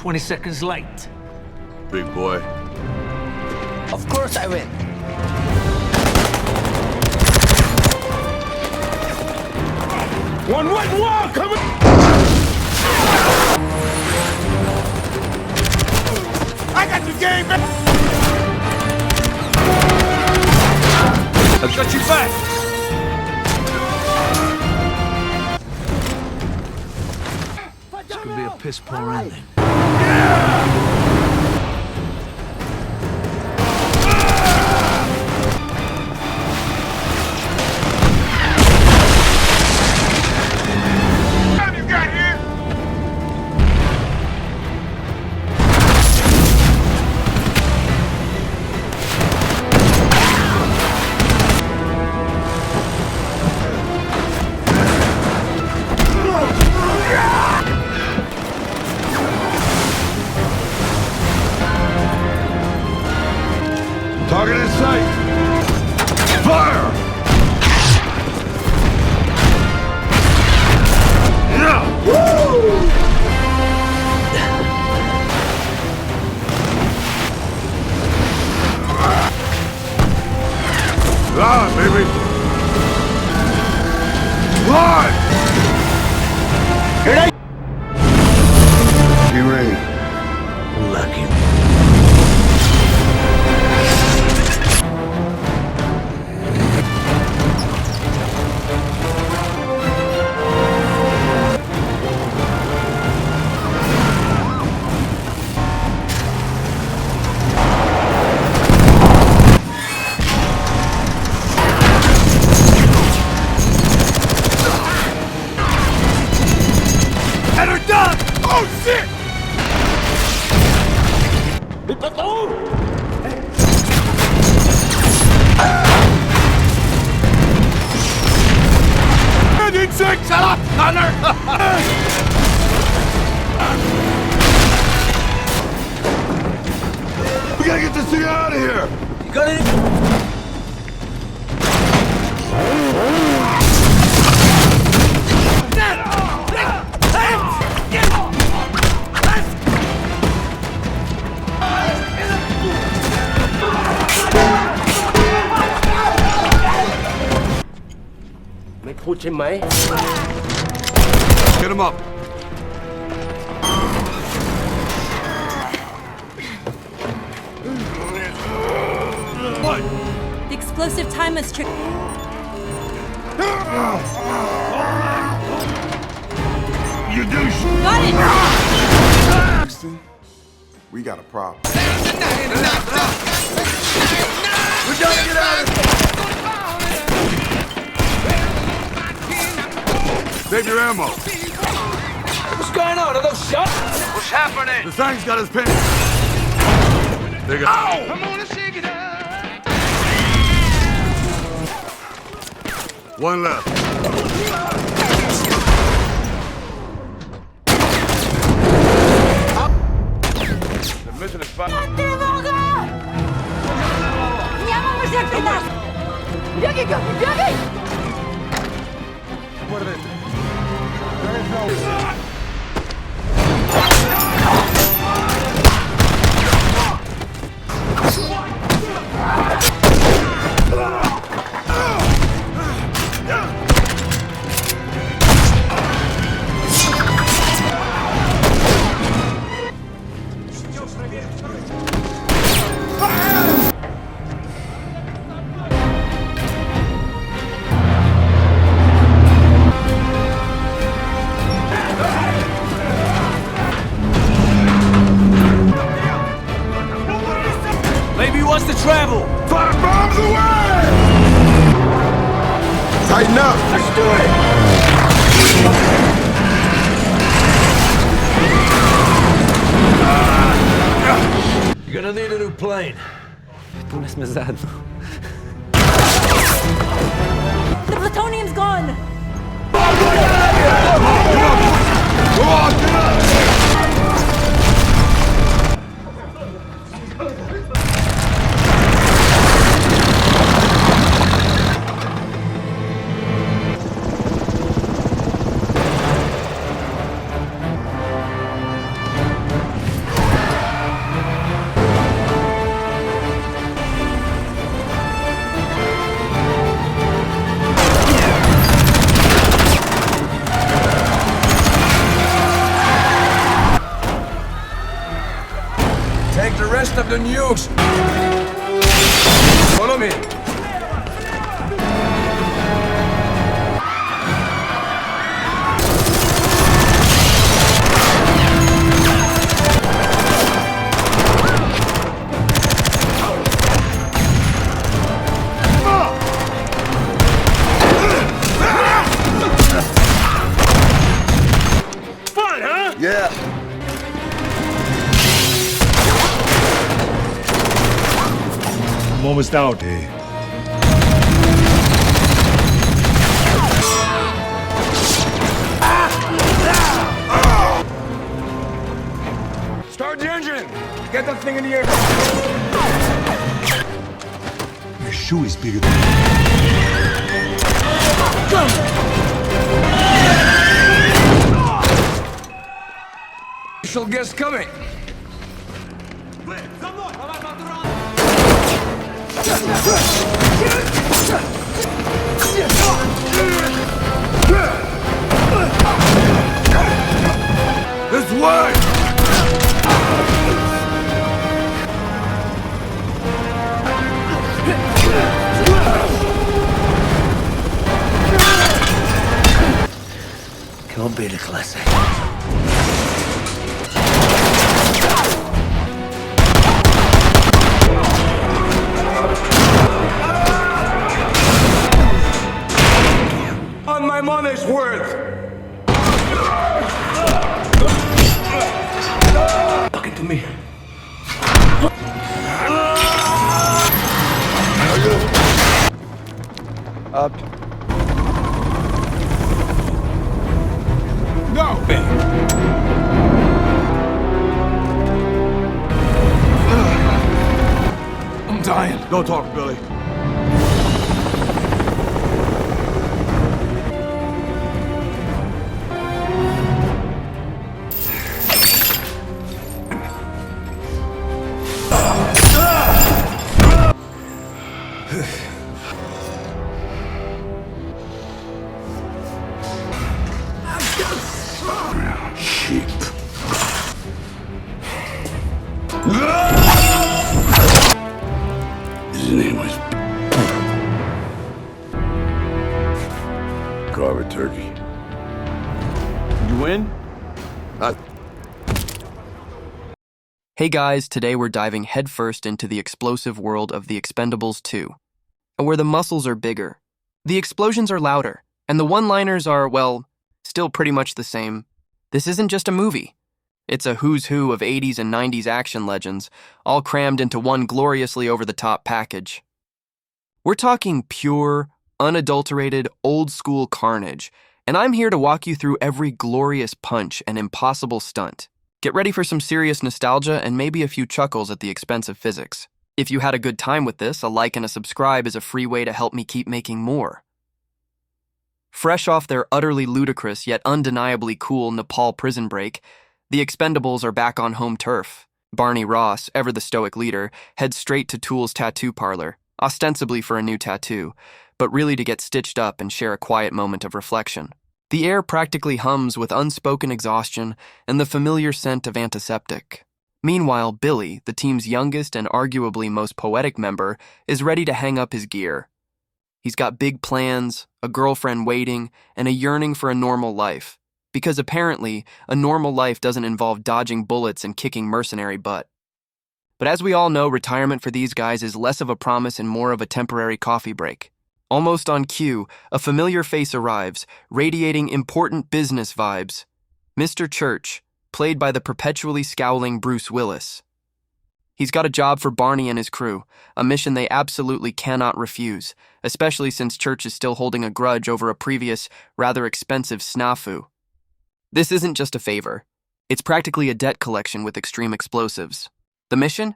20 seconds late. Big boy. Of course I win. One, come on! I got the game, man! I've got you back! This could be a piss-poor ending. Target in sight! Fire! Yeah! Woo! Live, baby! Live! Here Be ready. Lucky. Oh, shit! Shut up, Gunnar! We gotta get this thing out of here! You got it? Get him up! What? The explosive time is trick. You douche! Got it! Houston, we got a problem. We gotta get out of here! Save your ammo! What's going on? Are those shots? What's happening? The thing's got his pin! They got... Ow! I'm gonna shake it up. One left. They're missing a spot. Няма мъже при нас! Бягай, Гъби, бягай! Wants to travel. Fire bombs away! Tighten up. Let's do it! You're gonna need a new plane. Поне сме заедно. The plutonium's gone! Come on, get up! rest of the nukes. Follow me. Yeah. I'm almost out, eh? Start the engine. Get that thing in the air. Your shoe is bigger than Special guest coming. This way! Kill be the classic. On my money's worth. Talking to me. Up. No! I'm dying. Don't talk, Billy. Sheep. His name was Carver Turkey. You win? Hey guys, today we're diving headfirst into the explosive world of the Expendables 2, where the muscles are bigger, the explosions are louder, and the one-liners are, well, still pretty much the same. This isn't just a movie. It's a who's who of 80s and 90s action legends, all crammed into one gloriously over-the-top package. We're talking pure, unadulterated, old-school carnage, and I'm here to walk you through every glorious punch and impossible stunt. Get ready for some serious nostalgia and maybe a few chuckles at the expense of physics. If you had a good time with this, a like and a subscribe is a free way to help me keep making more. Fresh off their utterly ludicrous yet undeniably cool Nepal prison break, the Expendables are back on home turf. Barney Ross, ever the stoic leader, heads straight to Tool's tattoo parlor, ostensibly for a new tattoo, but really to get stitched up and share a quiet moment of reflection. The air practically hums with unspoken exhaustion and the familiar scent of antiseptic. Meanwhile, Billy, the team's youngest and arguably most poetic member, is ready to hang up his gear. He's got big plans, a girlfriend waiting, and a yearning for a normal life. Because apparently, a normal life doesn't involve dodging bullets and kicking mercenary butt. But as we all know, retirement for these guys is less of a promise and more of a temporary coffee break. Almost on cue, a familiar face arrives, radiating important business vibes. Mr. Church, played by the perpetually scowling Bruce Willis. He's got a job for Barney and his crew, a mission they absolutely cannot refuse, especially since Church is still holding a grudge over a previous, rather expensive snafu. This isn't just a favor. It's practically a debt collection with extreme explosives. The mission?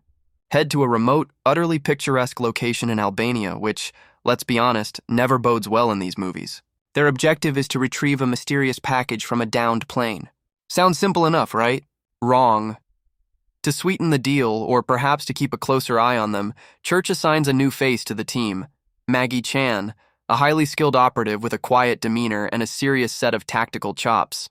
Head to a remote, utterly picturesque location in Albania, which, let's be honest, never bodes well in these movies. Their objective is to retrieve a mysterious package from a downed plane. Sounds simple enough, right? Wrong. To sweeten the deal, or perhaps to keep a closer eye on them, Church assigns a new face to the team, Maggie Chan, a highly skilled operative with a quiet demeanor and a serious set of tactical chops.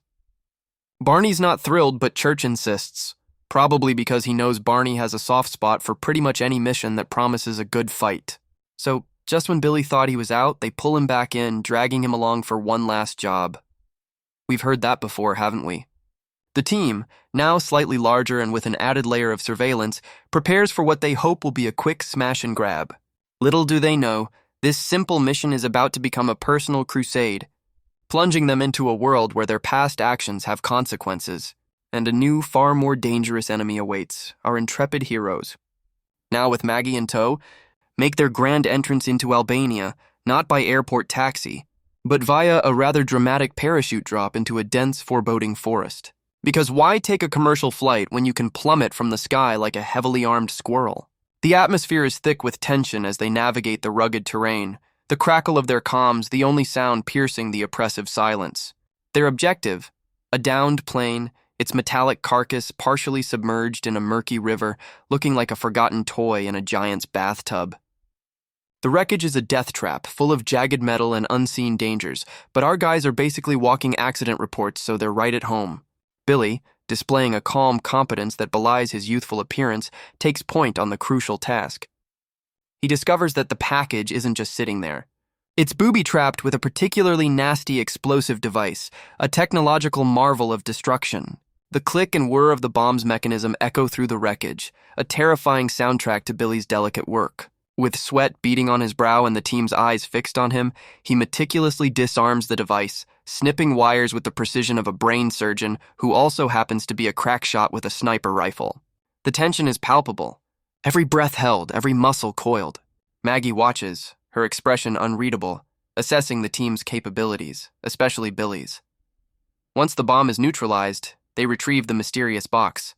Barney's not thrilled, but Church insists. Probably because he knows Barney has a soft spot for pretty much any mission that promises a good fight. So, just when Billy thought he was out, they pull him back in, dragging him along for one last job. We've heard that before, haven't we? The team, now slightly larger and with an added layer of surveillance, prepares for what they hope will be a quick smash and grab. Little do they know, this simple mission is about to become a personal crusade, plunging them into a world where their past actions have consequences, and a new, far more dangerous enemy awaits, our intrepid heroes. Now with Maggie in tow, make their grand entrance into Albania, not by airport taxi, but via a rather dramatic parachute drop into a dense, foreboding forest. Because why take a commercial flight when you can plummet from the sky like a heavily armed squirrel? The atmosphere is thick with tension as they navigate the rugged terrain, the crackle of their comms the only sound piercing the oppressive silence. Their objective, a downed plane, its metallic carcass partially submerged in a murky river, looking like a forgotten toy in a giant's bathtub. The wreckage is a death trap, full of jagged metal and unseen dangers, but our guys are basically walking accident reports, so they're right at home. Billy, displaying a calm competence that belies his youthful appearance, takes point on the crucial task. He discovers that the package isn't just sitting there. It's booby-trapped with a particularly nasty explosive device, a technological marvel of destruction. The click and whir of the bomb's mechanism echo through the wreckage, a terrifying soundtrack to Billy's delicate work. With sweat beading on his brow and the team's eyes fixed on him, he meticulously disarms the device, snipping wires with the precision of a brain surgeon who also happens to be a crack shot with a sniper rifle. The tension is palpable. Every breath held, every muscle coiled. Maggie watches, her expression unreadable, assessing the team's capabilities, especially Billy's. Once the bomb is neutralized, they retrieve the mysterious box.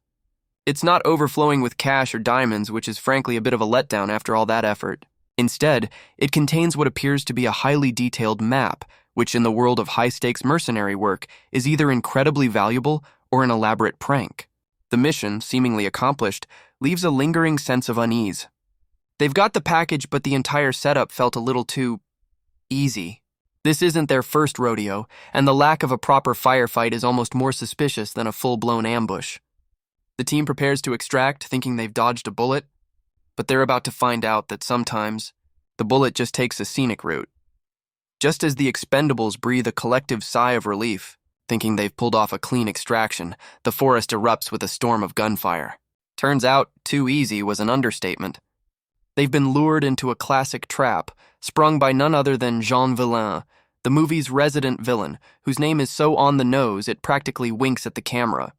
It's not overflowing with cash or diamonds, which is frankly a bit of a letdown after all that effort. Instead, it contains what appears to be a highly detailed map, which in the world of high-stakes mercenary work is either incredibly valuable or an elaborate prank. The mission, seemingly accomplished, leaves a lingering sense of unease. They've got the package, but the entire setup felt a little too easy. This isn't their first rodeo, and the lack of a proper firefight is almost more suspicious than a full-blown ambush. The team prepares to extract, thinking they've dodged a bullet, but they're about to find out that sometimes the bullet just takes a scenic route. Just as the Expendables breathe a collective sigh of relief, thinking they've pulled off a clean extraction, the forest erupts with a storm of gunfire. Turns out, too easy was an understatement. They've been lured into a classic trap, sprung by none other than Jean Vilain, the movie's resident villain, whose name is so on the nose it practically winks at the camera.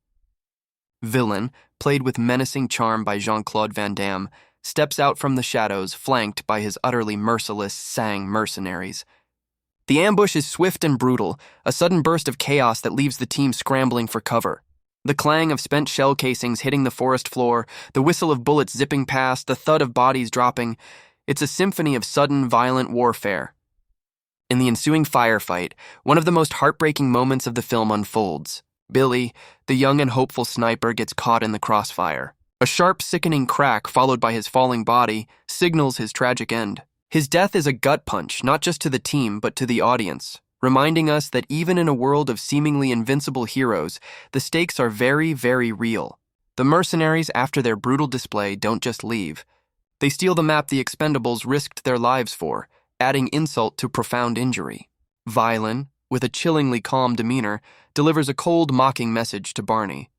Villain, played with menacing charm by Jean-Claude Van Damme, steps out from the shadows, flanked by his utterly merciless Sang mercenaries. The ambush is swift and brutal, a sudden burst of chaos that leaves the team scrambling for cover. The clang of spent shell casings hitting the forest floor, the whistle of bullets zipping past, the thud of bodies dropping. It's a symphony of sudden, violent warfare. In the ensuing firefight, one of the most heartbreaking moments of the film unfolds. Billy, the young and hopeful sniper, gets caught in the crossfire. A sharp, sickening crack, followed by his falling body, signals his tragic end. His death is a gut punch, not just to the team, but to the audience, reminding us that even in a world of seemingly invincible heroes, the stakes are very, very real. The mercenaries, after their brutal display, don't just leave. They steal the map the Expendables risked their lives for, adding insult to profound injury. Vilain, with a chillingly calm demeanor, delivers a cold, mocking message to Barney.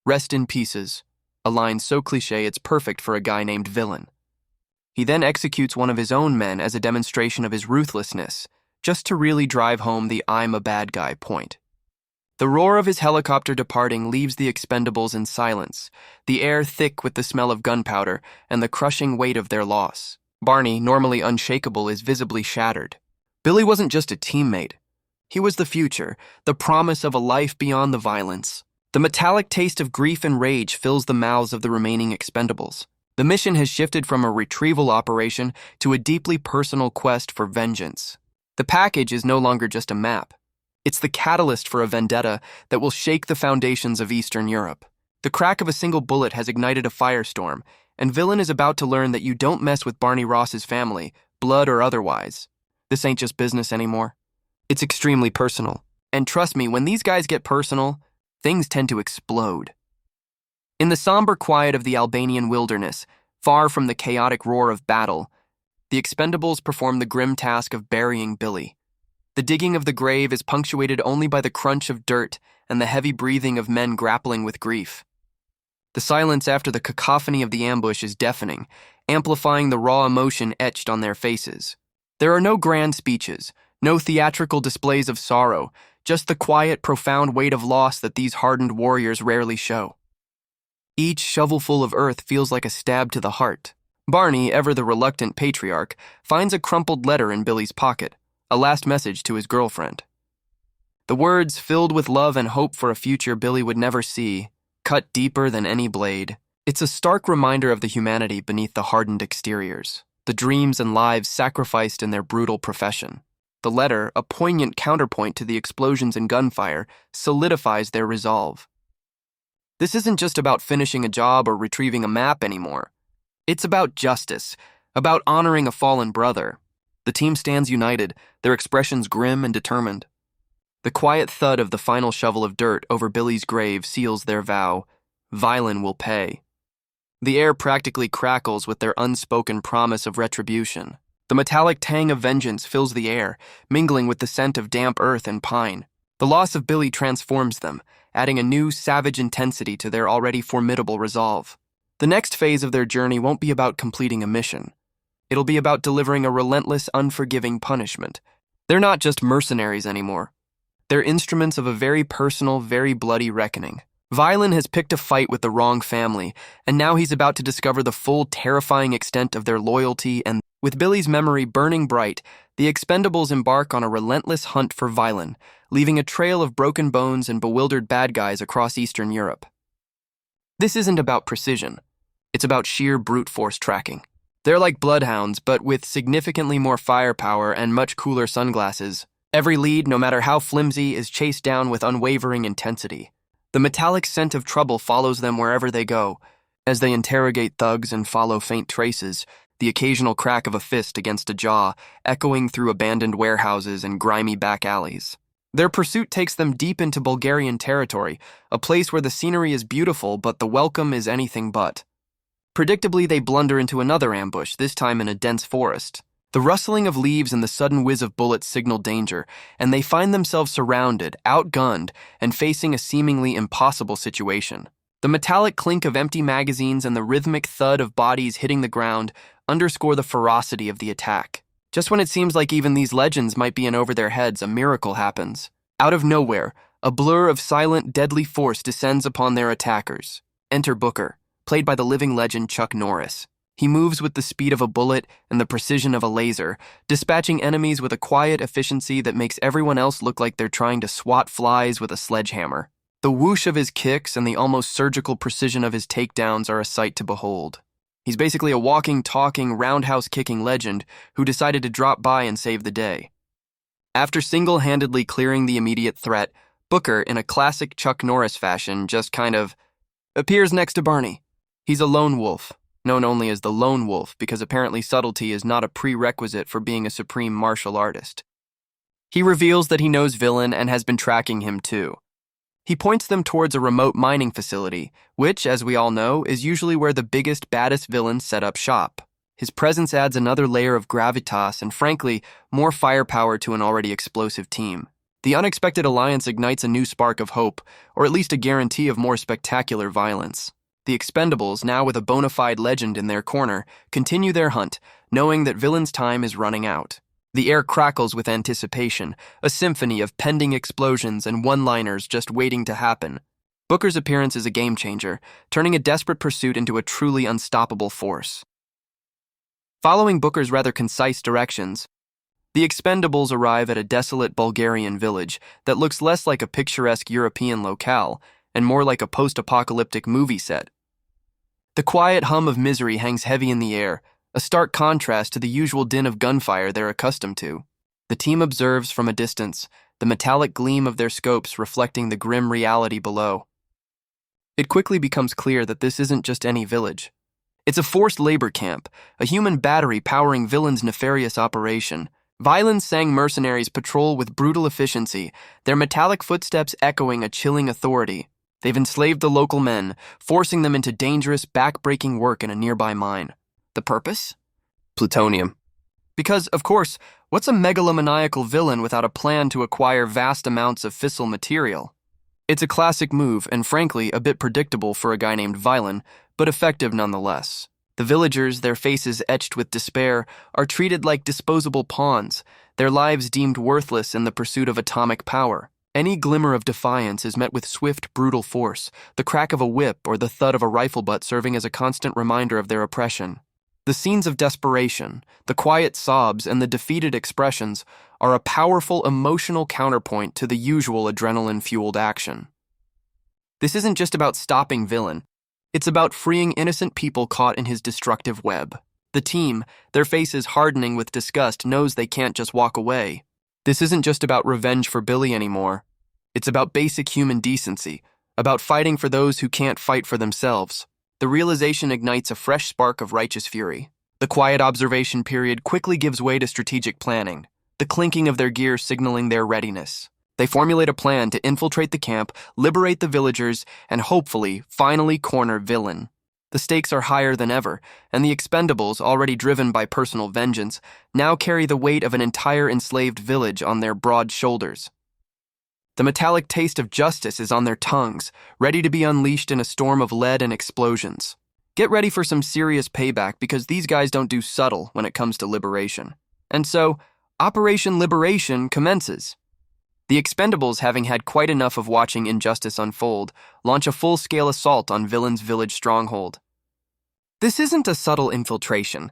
Rest in pieces, a line so cliché it's perfect for a guy named Villain. He then executes one of his own men as a demonstration of his ruthlessness, just to really drive home the I'm a bad guy point. The roar of his helicopter departing leaves the Expendables in silence, the air thick with the smell of gunpowder and the crushing weight of their loss. Barney, normally unshakable, is visibly shattered. Billy wasn't just a teammate. He was the future, the promise of a life beyond the violence. The metallic taste of grief and rage fills the mouths of the remaining Expendables. The mission has shifted from a retrieval operation to a deeply personal quest for vengeance. The package is no longer just a map. It's the catalyst for a vendetta that will shake the foundations of Eastern Europe. The crack of a single bullet has ignited a firestorm, and Villain is about to learn that you don't mess with Barney Ross's family, blood or otherwise. This ain't just business anymore. It's extremely personal. And trust me, when these guys get personal, things tend to explode. In the somber quiet of the Albanian wilderness, far from the chaotic roar of battle, the Expendables perform the grim task of burying Billy. The digging of the grave is punctuated only by the crunch of dirt and the heavy breathing of men grappling with grief. The silence after the cacophony of the ambush is deafening, amplifying the raw emotion etched on their faces. There are no grand speeches, no theatrical displays of sorrow, just the quiet, profound weight of loss that these hardened warriors rarely show. Each shovelful of earth feels like a stab to the heart. Barney, ever the reluctant patriarch, finds a crumpled letter in Billy's pocket, a last message to his girlfriend. The words, filled with love and hope for a future Billy would never see, cut deeper than any blade. It's a stark reminder of the humanity beneath the hardened exteriors, the dreams and lives sacrificed in their brutal profession. The letter, a poignant counterpoint to the explosions and gunfire, solidifies their resolve. This isn't just about finishing a job or retrieving a map anymore. It's about justice, about honoring a fallen brother. The team stands united, their expressions grim and determined. The quiet thud of the final shovel of dirt over Billy's grave seals their vow. Vilain will pay. The air practically crackles with their unspoken promise of retribution. The metallic tang of vengeance fills the air, mingling with the scent of damp earth and pine. The loss of Billy transforms them, adding a new, savage intensity to their already formidable resolve. The next phase of their journey won't be about completing a mission. It'll be about delivering a relentless, unforgiving punishment. They're not just mercenaries anymore. They're instruments of a very personal, very bloody reckoning. Vilain has picked a fight with the wrong family, and now he's about to discover the full, terrifying extent of their loyalty. And with Billy's memory burning bright, the Expendables embark on a relentless hunt for Vilain, leaving a trail of broken bones and bewildered bad guys across Eastern Europe. This isn't about precision. It's about sheer brute force tracking. They're like bloodhounds, but with significantly more firepower and much cooler sunglasses. Every lead, no matter how flimsy, is chased down with unwavering intensity. The metallic scent of trouble follows them wherever they go. As they interrogate thugs and follow faint traces, the occasional crack of a fist against a jaw echoing through abandoned warehouses and grimy back alleys. Their pursuit takes them deep into Bulgarian territory, a place where the scenery is beautiful but the welcome is anything but. Predictably, they blunder into another ambush, this time in a dense forest. The rustling of leaves and the sudden whiz of bullets signal danger, and they find themselves surrounded, outgunned, and facing a seemingly impossible situation. The metallic clink of empty magazines and the rhythmic thud of bodies hitting the ground underscore the ferocity of the attack. Just when it seems like even these legends might be in over their heads, a miracle happens. Out of nowhere, a blur of silent, deadly force descends upon their attackers. Enter Booker, played by the living legend Chuck Norris. He moves with the speed of a bullet and the precision of a laser, dispatching enemies with a quiet efficiency that makes everyone else look like they're trying to swat flies with a sledgehammer. The whoosh of his kicks and the almost surgical precision of his takedowns are a sight to behold. He's basically a walking, talking, roundhouse-kicking legend who decided to drop by and save the day. After single-handedly clearing the immediate threat, Booker, in a classic Chuck Norris fashion, just kind of appears next to Barney. He's a lone wolf, known only as the Lone Wolf because apparently subtlety is not a prerequisite for being a supreme martial artist. He reveals that he knows Vilain and has been tracking him too. He points them towards a remote mining facility, which, as we all know, is usually where the biggest, baddest villains set up shop. His presence adds another layer of gravitas and, frankly, more firepower to an already explosive team. The unexpected alliance ignites a new spark of hope, or at least a guarantee of more spectacular violence. The Expendables, now with a bona fide legend in their corner, continue their hunt, knowing that Vilain's time is running out. The air crackles with anticipation, a symphony of pending explosions and one-liners just waiting to happen. Booker's appearance is a game-changer, turning a desperate pursuit into a truly unstoppable force. Following Booker's rather concise directions, the Expendables arrive at a desolate Bulgarian village that looks less like a picturesque European locale and more like a post-apocalyptic movie set. The quiet hum of misery hangs heavy in the air, a stark contrast to the usual din of gunfire they're accustomed to. The team observes from a distance, the metallic gleam of their scopes reflecting the grim reality below. It quickly becomes clear that this isn't just any village. It's a forced labor camp, a human battery powering Vilain's nefarious operation. Vilain's sang mercenaries patrol with brutal efficiency, their metallic footsteps echoing a chilling authority. They've enslaved the local men, forcing them into dangerous, back-breaking work in a nearby mine. The purpose? Plutonium. Because, of course, what's a megalomaniacal villain without a plan to acquire vast amounts of fissile material? It's a classic move, and frankly, a bit predictable for a guy named Vilain, but effective nonetheless. The villagers, their faces etched with despair, are treated like disposable pawns, their lives deemed worthless in the pursuit of atomic power. Any glimmer of defiance is met with swift, brutal force, the crack of a whip or the thud of a rifle butt serving as a constant reminder of their oppression. The scenes of desperation, the quiet sobs, and the defeated expressions are a powerful emotional counterpoint to the usual adrenaline-fueled action. This isn't just about stopping Villain. It's about freeing innocent people caught in his destructive web. The team, their faces hardening with disgust, knows they can't just walk away. This isn't just about revenge for Billy anymore. It's about basic human decency, about fighting for those who can't fight for themselves. The realization ignites a fresh spark of righteous fury. The quiet observation period quickly gives way to strategic planning, the clinking of their gear signaling their readiness. They formulate a plan to infiltrate the camp, liberate the villagers, and hopefully, finally corner Villain. The stakes are higher than ever, and the Expendables, already driven by personal vengeance, now carry the weight of an entire enslaved village on their broad shoulders. The metallic taste of justice is on their tongues, ready to be unleashed in a storm of lead and explosions. Get ready for some serious payback because these guys don't do subtle when it comes to liberation. And so, Operation Liberation commences. The Expendables, having had quite enough of watching injustice unfold, launch a full-scale assault on Villain's village stronghold. This isn't a subtle infiltration.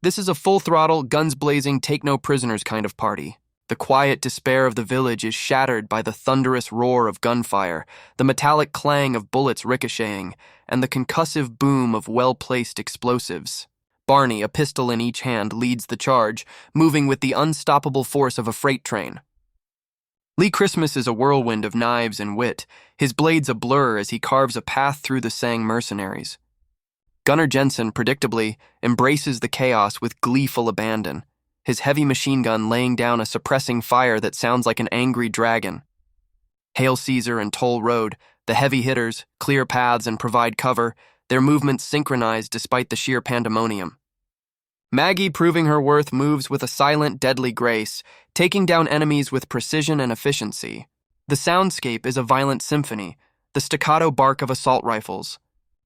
This is a full-throttle, guns-blazing, take-no-prisoners kind of party. The quiet despair of the village is shattered by the thunderous roar of gunfire, the metallic clang of bullets ricocheting, and the concussive boom of well-placed explosives. Barney, a pistol in each hand, leads the charge, moving with the unstoppable force of a freight train. Lee Christmas is a whirlwind of knives and wit, his blades a blur as he carves a path through the Sang mercenaries. Gunnar Jensen, predictably, embraces the chaos with gleeful abandon, his heavy machine gun laying down a suppressing fire that sounds like an angry dragon. Hale Caesar and Toll Road, the heavy hitters, clear paths and provide cover, their movements synchronized despite the sheer pandemonium. Maggie, proving her worth, moves with a silent, deadly grace, taking down enemies with precision and efficiency. The soundscape is a violent symphony, the staccato bark of assault rifles,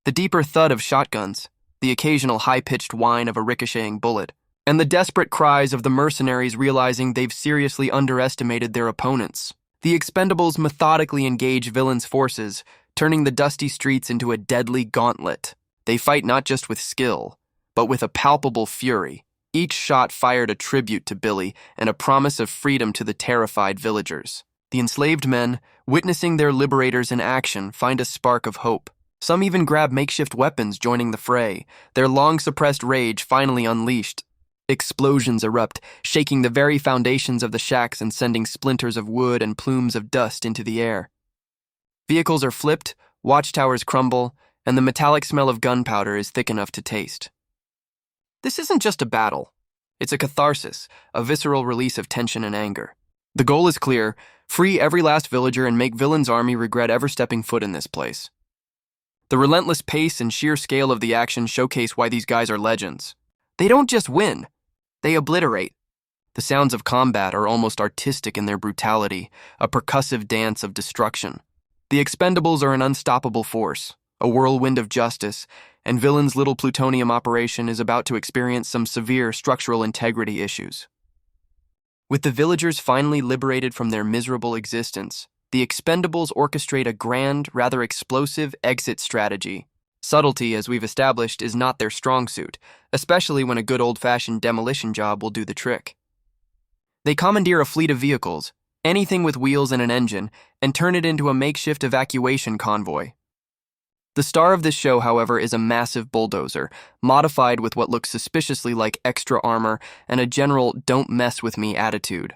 the deeper thud of shotguns, the occasional high-pitched whine of a ricocheting bullet, and the desperate cries of the mercenaries realizing they've seriously underestimated their opponents. The Expendables methodically engage Villain's forces, turning the dusty streets into a deadly gauntlet. They fight not just with skill, but with a palpable fury. Each shot fired a tribute to Billy and a promise of freedom to the terrified villagers. The enslaved men, witnessing their liberators in action, find a spark of hope. Some even grab makeshift weapons joining the fray, their long-suppressed rage finally unleashed. Explosions erupt, shaking the very foundations of the shacks and sending splinters of wood and plumes of dust into the air. Vehicles are flipped, watchtowers crumble, and the metallic smell of gunpowder is thick enough to taste. This isn't just a battle. It's a catharsis, a visceral release of tension and anger. The goal is clear: free every last villager and make Villain's army regret ever stepping foot in this place. The relentless pace and sheer scale of the action showcase why these guys are legends. They don't just win, they obliterate. The sounds of combat are almost artistic in their brutality, a percussive dance of destruction. The Expendables are an unstoppable force, a whirlwind of justice, and Villain's little plutonium operation is about to experience some severe structural integrity issues. With the villagers finally liberated from their miserable existence, the Expendables orchestrate a grand, rather explosive exit strategy. Subtlety, as we've established, is not their strong suit, especially when a good old-fashioned demolition job will do the trick. They commandeer a fleet of vehicles, anything with wheels and an engine, and turn it into a makeshift evacuation convoy. The star of this show, however, is a massive bulldozer, modified with what looks suspiciously like extra armor and a general "don't mess with me" attitude.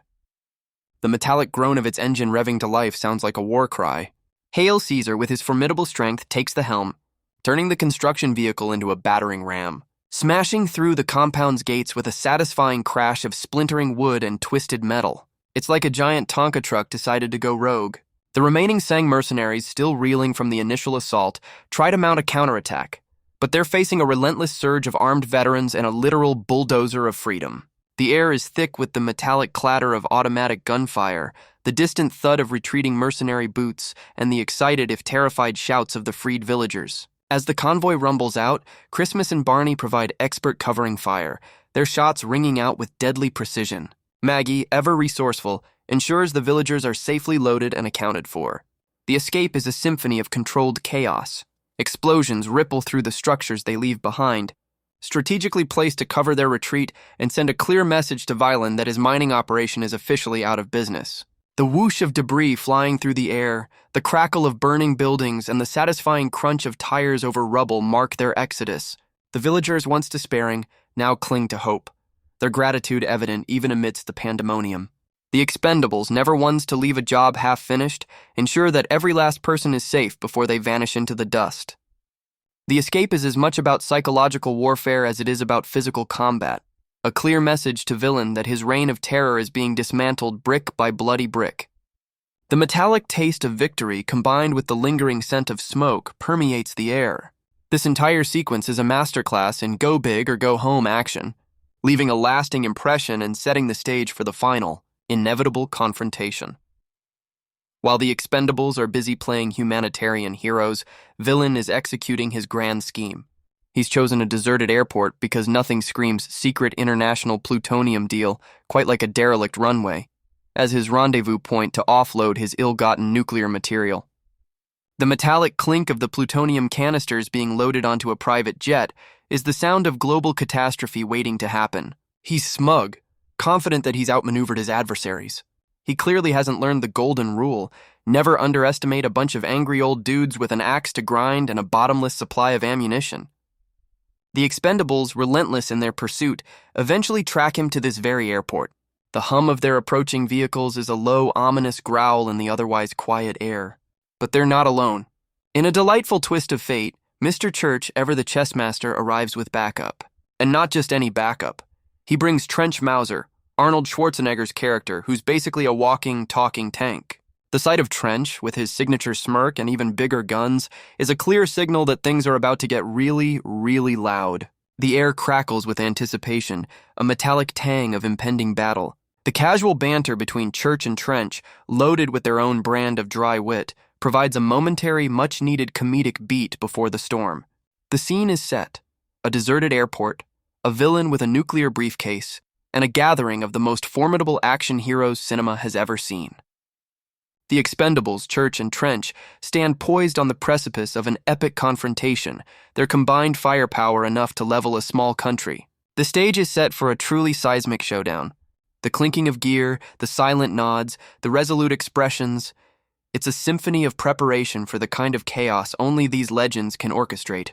The metallic groan of its engine revving to life sounds like a war cry. Hale Caesar, with his formidable strength, takes the helm, turning the construction vehicle into a battering ram, smashing through the compound's gates with a satisfying crash of splintering wood and twisted metal. It's like a giant Tonka truck decided to go rogue. The remaining Sang mercenaries, still reeling from the initial assault, try to mount a counterattack, but they're facing a relentless surge of armed veterans and a literal bulldozer of freedom. The air is thick with the metallic clatter of automatic gunfire, the distant thud of retreating mercenary boots, and the excited if terrified shouts of the freed villagers. As the convoy rumbles out, Christmas and Barney provide expert covering fire, their shots ringing out with deadly precision. Maggie, ever resourceful, ensures the villagers are safely loaded and accounted for. The escape is a symphony of controlled chaos. Explosions ripple through the structures they leave behind, strategically placed to cover their retreat and send a clear message to Vilain that his mining operation is officially out of business. The whoosh of debris flying through the air, the crackle of burning buildings, and the satisfying crunch of tires over rubble mark their exodus. The villagers, once despairing, now cling to hope, their gratitude evident even amidst the pandemonium. The Expendables, never ones to leave a job half-finished, ensure that every last person is safe before they vanish into the dust. The escape is as much about psychological warfare as it is about physical combat, a clear message to Vilain that his reign of terror is being dismantled brick by bloody brick. The metallic taste of victory, combined with the lingering scent of smoke, permeates the air. This entire sequence is a masterclass in go big or go home action, leaving a lasting impression and setting the stage for the final, inevitable confrontation. While the Expendables are busy playing humanitarian heroes, Vilain is executing his grand scheme. He's chosen a deserted airport because nothing screams secret international plutonium deal quite like a derelict runway, as his rendezvous point to offload his ill-gotten nuclear material. The metallic clink of the plutonium canisters being loaded onto a private jet is the sound of global catastrophe waiting to happen. He's smug, confident that he's outmaneuvered his adversaries. He clearly hasn't learned the golden rule: never underestimate a bunch of angry old dudes with an axe to grind and a bottomless supply of ammunition. The Expendables, relentless in their pursuit, eventually track him to this very airport. The hum of their approaching vehicles is a low, ominous growl in the otherwise quiet air. But they're not alone. In a delightful twist of fate, Mr. Church, ever the chess master, arrives with backup. And not just any backup. He brings Trench Mauser, Arnold Schwarzenegger's character, who's basically a walking, talking tank. The sight of Trench, with his signature smirk and even bigger guns, is a clear signal that things are about to get really, really loud. The air crackles with anticipation, a metallic tang of impending battle. The casual banter between Church and Trench, loaded with their own brand of dry wit, provides a momentary, much-needed comedic beat before the storm. The scene is set: a deserted airport, a villain with a nuclear briefcase, and a gathering of the most formidable action heroes cinema has ever seen. The Expendables, Church, and Trench stand poised on the precipice of an epic confrontation, their combined firepower enough to level a small country. The stage is set for a truly seismic showdown. The clinking of gear, the silent nods, the resolute expressions. It's a symphony of preparation for the kind of chaos only these legends can orchestrate.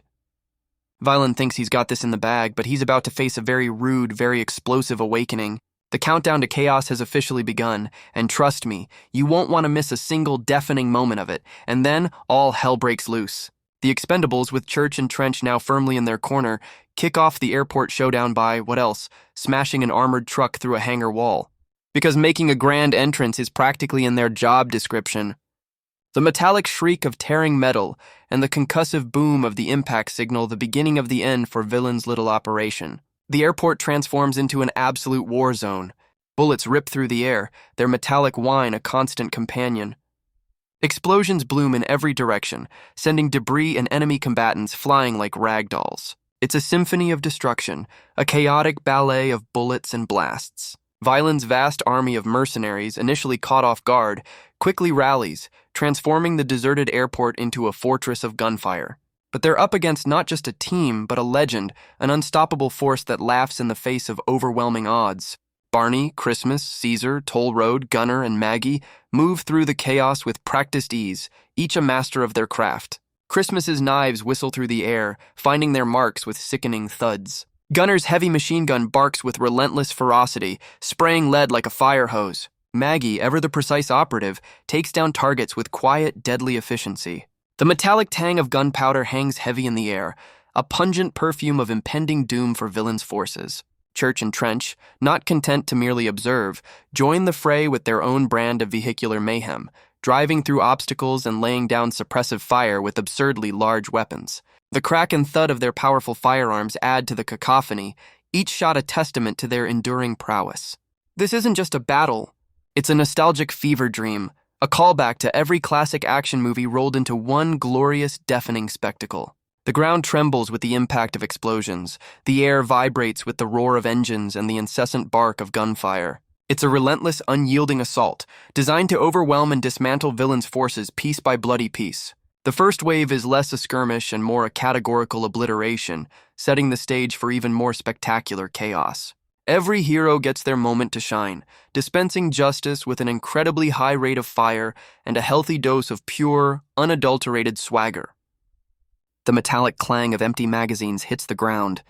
Vilain thinks he's got this in the bag, but he's about to face a very rude, very explosive awakening. The countdown to chaos has officially begun, and trust me, you won't want to miss a single deafening moment of it, and then all hell breaks loose. The Expendables, with Church and Trench now firmly in their corner, kick off the airport showdown by, what else, smashing an armored truck through a hangar wall. Because making a grand entrance is practically in their job description. The metallic shriek of tearing metal and the concussive boom of the impact signal the beginning of the end for Villain's little operation. The airport transforms into an absolute war zone. Bullets rip through the air, their metallic whine a constant companion. Explosions bloom in every direction, sending debris and enemy combatants flying like ragdolls. It's a symphony of destruction, a chaotic ballet of bullets and blasts. Vilain's vast army of mercenaries, initially caught off guard, quickly rallies, transforming the deserted airport into a fortress of gunfire. But they're up against not just a team, but a legend, an unstoppable force that laughs in the face of overwhelming odds. Barney, Christmas, Caesar, Toll Road, Gunnar, and Maggie move through the chaos with practiced ease, each a master of their craft. Christmas's knives whistle through the air, finding their marks with sickening thuds. Gunnar's heavy machine gun barks with relentless ferocity, spraying lead like a fire hose. Maggie, ever the precise operative, takes down targets with quiet, deadly efficiency. The metallic tang of gunpowder hangs heavy in the air, a pungent perfume of impending doom for Villain's forces. Church and Trench, not content to merely observe, join the fray with their own brand of vehicular mayhem, driving through obstacles and laying down suppressive fire with absurdly large weapons. The crack and thud of their powerful firearms add to the cacophony, each shot a testament to their enduring prowess. This isn't just a battle, it's a nostalgic fever dream, a callback to every classic action movie rolled into one glorious, deafening spectacle. The ground trembles with the impact of explosions, the air vibrates with the roar of engines and the incessant bark of gunfire. It's a relentless, unyielding assault, designed to overwhelm and dismantle villains' forces piece by bloody piece. The first wave is less a skirmish and more a categorical obliteration, setting the stage for even more spectacular chaos. Every hero gets their moment to shine, dispensing justice with an incredibly high rate of fire and a healthy dose of pure, unadulterated swagger. The metallic clang of empty magazines hits the ground,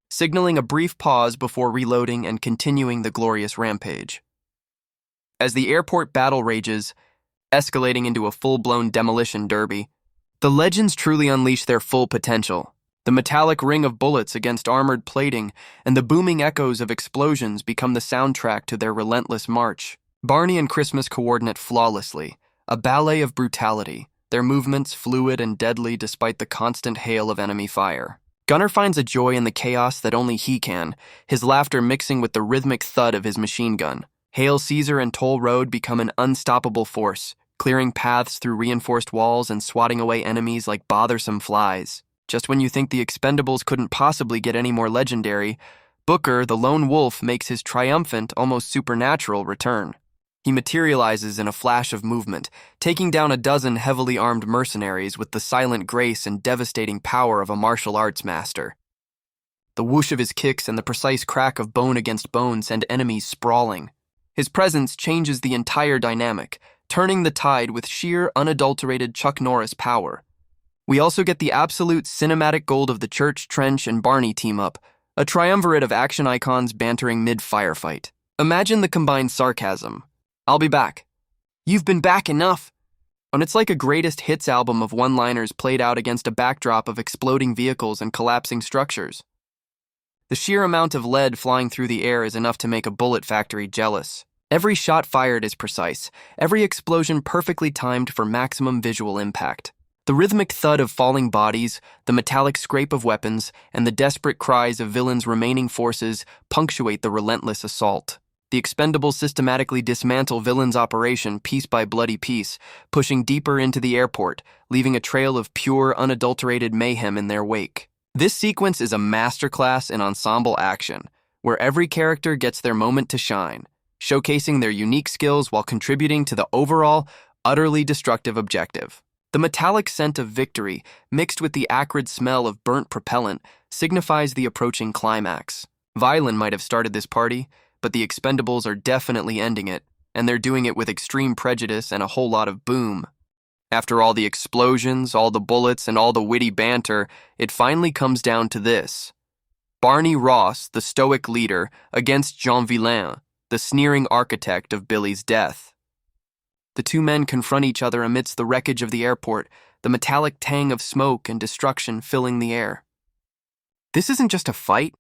signaling a brief pause before reloading and continuing the glorious rampage. As the airport battle rages, escalating into a full-blown demolition derby, the legends truly unleash their full potential. The metallic ring of bullets against armored plating and the booming echoes of explosions become the soundtrack to their relentless march. Barney and Christmas coordinate flawlessly, a ballet of brutality, their movements fluid and deadly despite the constant hail of enemy fire. Gunnar finds a joy in the chaos that only he can, his laughter mixing with the rhythmic thud of his machine gun. Hale Caesar and Toll Road become an unstoppable force, clearing paths through reinforced walls and swatting away enemies like bothersome flies. Just when you think the Expendables couldn't possibly get any more legendary, Booker, the lone wolf, makes his triumphant, almost supernatural return. He materializes in a flash of movement, taking down a dozen heavily armed mercenaries with the silent grace and devastating power of a martial arts master. The whoosh of his kicks and the precise crack of bone against bone send enemies sprawling. His presence changes the entire dynamic, turning the tide with sheer, unadulterated Chuck Norris power. We also get the absolute cinematic gold of the Church, Trench, and Barney team-up, a triumvirate of action icons bantering mid-firefight. Imagine the combined sarcasm. I'll be back. You've been back enough. And it's like a greatest hits album of one-liners played out against a backdrop of exploding vehicles and collapsing structures. The sheer amount of lead flying through the air is enough to make a bullet factory jealous. Every shot fired is precise, every explosion perfectly timed for maximum visual impact. The rhythmic thud of falling bodies, the metallic scrape of weapons, and the desperate cries of villains' remaining forces punctuate the relentless assault. The Expendables systematically dismantle villains' operation piece by bloody piece, pushing deeper into the airport, leaving a trail of pure, unadulterated mayhem in their wake. This sequence is a masterclass in ensemble action, where every character gets their moment to shine, showcasing their unique skills while contributing to the overall, utterly destructive objective. The metallic scent of victory, mixed with the acrid smell of burnt propellant, signifies the approaching climax. Vilain might have started this party, but the Expendables are definitely ending it, and they're doing it with extreme prejudice and a whole lot of boom. After all the explosions, all the bullets, and all the witty banter, it finally comes down to this. Barney Ross, the stoic leader, against Jean Vilain, the sneering architect of Billy's death. The two men confront each other amidst the wreckage of the airport, the metallic tang of smoke and destruction filling the air. This isn't just a fight.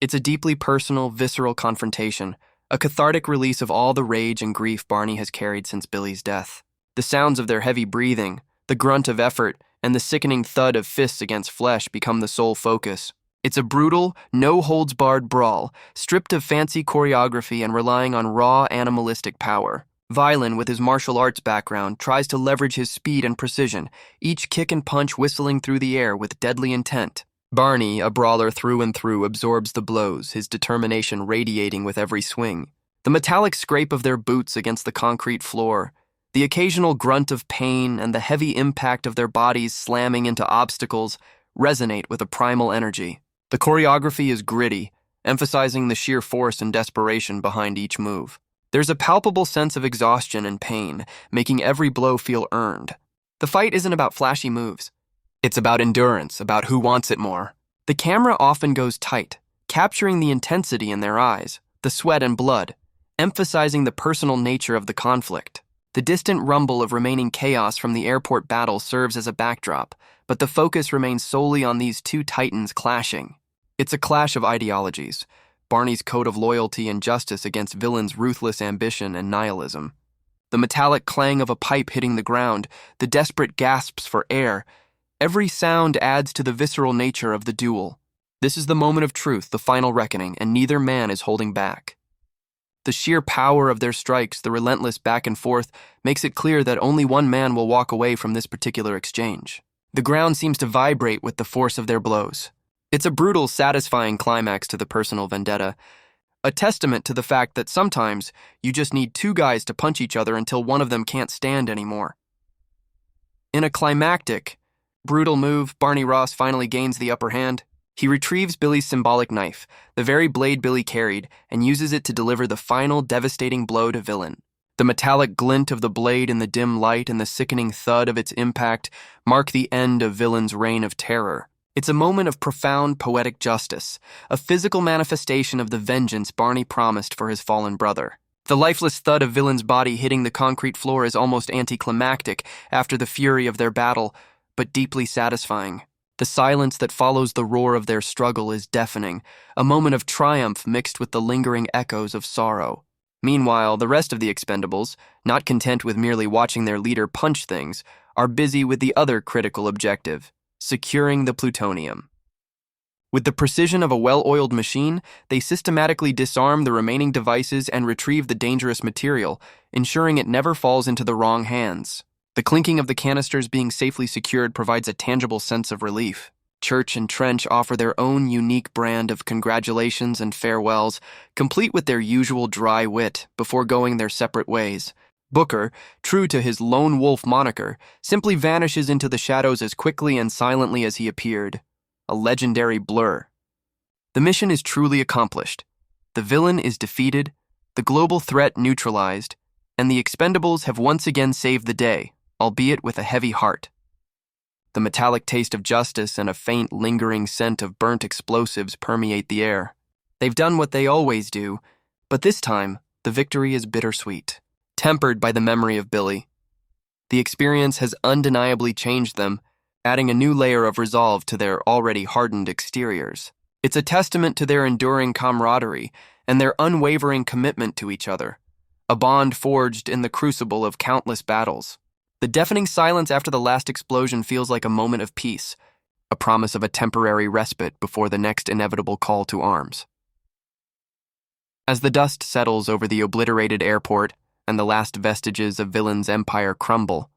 It's a deeply personal, visceral confrontation, a cathartic release of all the rage and grief Barney has carried since Billy's death. The sounds of their heavy breathing, the grunt of effort, and the sickening thud of fists against flesh become the sole focus. It's a brutal, no-holds-barred brawl, stripped of fancy choreography and relying on raw, animalistic power. Vilain, with his martial arts background, tries to leverage his speed and precision, each kick and punch whistling through the air with deadly intent. Barney, a brawler through and through, absorbs the blows, his determination radiating with every swing. The metallic scrape of their boots against the concrete floor, the occasional grunt of pain, and the heavy impact of their bodies slamming into obstacles resonate with a primal energy. The choreography is gritty, emphasizing the sheer force and desperation behind each move. There's a palpable sense of exhaustion and pain, making every blow feel earned. The fight isn't about flashy moves. It's about endurance, about who wants it more. The camera often goes tight, capturing the intensity in their eyes, the sweat and blood, emphasizing the personal nature of the conflict. The distant rumble of remaining chaos from the airport battle serves as a backdrop, but the focus remains solely on these two titans clashing. It's a clash of ideologies, Barney's code of loyalty and justice against Villain's ruthless ambition and nihilism. the metallic clang of a pipe hitting the ground, the desperate gasps for air. Every sound adds to the visceral nature of the duel. This is the moment of truth, the final reckoning, and neither man is holding back. The sheer power of their strikes, the relentless back and forth, makes it clear that only one man will walk away from this particular exchange. The ground seems to vibrate with the force of their blows. It's a brutal, satisfying climax to the personal vendetta, a testament to the fact that sometimes you just need two guys to punch each other until one of them can't stand anymore. In a climactic, brutal move, Barney Ross finally gains the upper hand. He retrieves Billy's symbolic knife, the very blade Billy carried, and uses it to deliver the final devastating blow to Villain. The metallic glint of the blade in the dim light and the sickening thud of its impact mark the end of Villain's reign of terror. It's a moment of profound poetic justice, a physical manifestation of the vengeance Barney promised for his fallen brother. The lifeless thud of Villain's body hitting the concrete floor is almost anticlimactic after the fury of their battle, but deeply satisfying. The silence that follows the roar of their struggle is deafening, a moment of triumph mixed with the lingering echoes of sorrow. Meanwhile, the rest of the Expendables, not content with merely watching their leader punch things, are busy with the other critical objective: securing the plutonium. With the precision of a well-oiled machine, they systematically disarm the remaining devices and retrieve the dangerous material, ensuring it never falls into the wrong hands. The clinking of the canisters being safely secured provides a tangible sense of relief. Church and Trench offer their own unique brand of congratulations and farewells, complete with their usual dry wit, before going their separate ways. Booker, true to his lone wolf moniker, simply vanishes into the shadows as quickly and silently as he appeared, a legendary blur. The mission is truly accomplished. The villain is defeated, the global threat neutralized, and the Expendables have once again saved the day, albeit with a heavy heart. The metallic taste of justice and a faint, lingering scent of burnt explosives permeate the air. They've done what they always do, but this time, the victory is bittersweet, tempered by the memory of Billy. The experience has undeniably changed them, adding a new layer of resolve to their already hardened exteriors. It's a testament to their enduring camaraderie and their unwavering commitment to each other, a bond forged in the crucible of countless battles. The deafening silence after the last explosion feels like a moment of peace, a promise of a temporary respite before the next inevitable call to arms. As the dust settles over the obliterated airport and the last vestiges of Villain's empire crumble,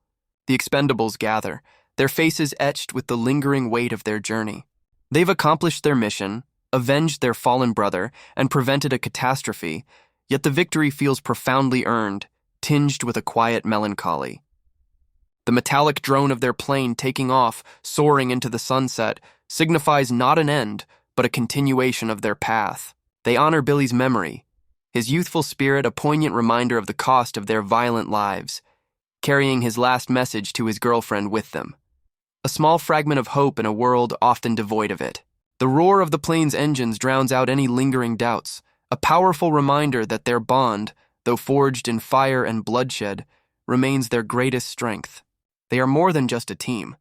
the Expendables gather, their faces etched with the lingering weight of their journey. They've accomplished their mission, avenged their fallen brother, and prevented a catastrophe, yet the victory feels profoundly earned, tinged with a quiet melancholy. The metallic drone of their plane taking off, soaring into the sunset, signifies not an end, but a continuation of their path. They honor Billy's memory, his youthful spirit a poignant reminder of the cost of their violent lives, carrying his last message to his girlfriend with them. A small fragment of hope in a world often devoid of it. The roar of the plane's engines drowns out any lingering doubts, a powerful reminder that their bond, though forged in fire and bloodshed, remains their greatest strength. They are more than just a team.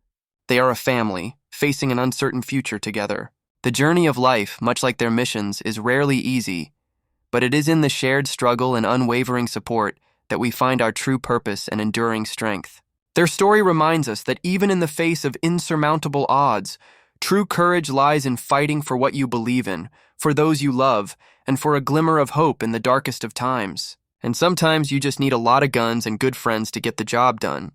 They are a family, facing an uncertain future together. The journey of life, much like their missions, is rarely easy, but it is in the shared struggle and unwavering support that we find our true purpose and enduring strength. Their story reminds us that even in the face of insurmountable odds, true courage lies in fighting for what you believe in, for those you love, and for a glimmer of hope in the darkest of times. And sometimes you just need a lot of guns and good friends to get the job done.